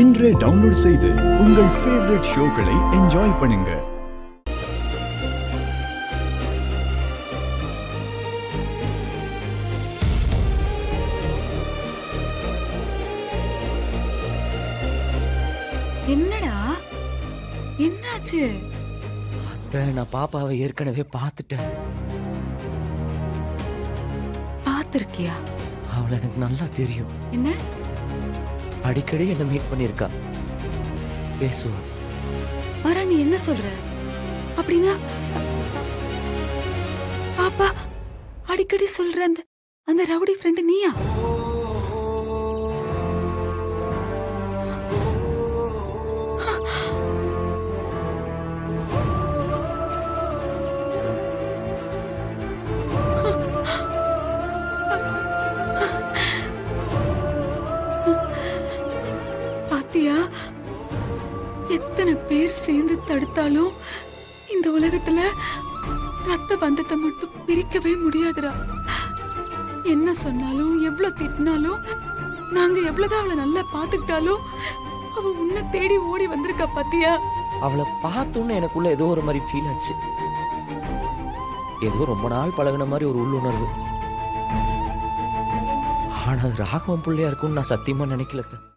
இன்றே டவுன்லோட் செய்து உங்கள் ஃபேவரட் ஷோக்களை என்ஜாய் பண்ணுங்க. என்னடா என்னாச்சு? அத்தை, நான் பாப்பாவை ஏற்கனவே பார்த்துட்டேன். பாத்திருக்கியா? அவளை எனக்கு நல்லா தெரியும். என்ன? அடிக்கடி என்ன மீட் பண்ணிருக்கா, பேசுவா. வரா, நீ என்ன சொல்ற? அப்படின்னா பாப்பா அடிக்கடி சொல்ற அந்த ரவுடி ஃப்ரெண்டு நீயா? பாத்தியா, எத்தனை பேர் சேர்ந்து தடுத்தாலும் இந்த உலகத்துல ரத்த பந்தத்தை மட்டும் பிரிக்கவே முடியாதுடா. என்ன சொன்னாலும் எவ்வளவு திட்டினாலும் நாங்க எவ்வளவுதான் அவளை நல்லா பாத்துக்கிட்டாலும் அவ உன்னை தேடி ஓடி வந்திருக்கா. பாத்தியா, அவளை பார்த்தோன்னு எனக்குள்ள ஏதோ ஒரு மாதிரி ஃபீல் ஆச்சு. ஏதோ ரொம்ப நாள் பழகுன மாதிரி ஒரு உள்ளுணர்வு. ஆனா அது ராகவன் பிள்ளையா இருக்கும்னு நான் சத்தியமா நினைக்கல.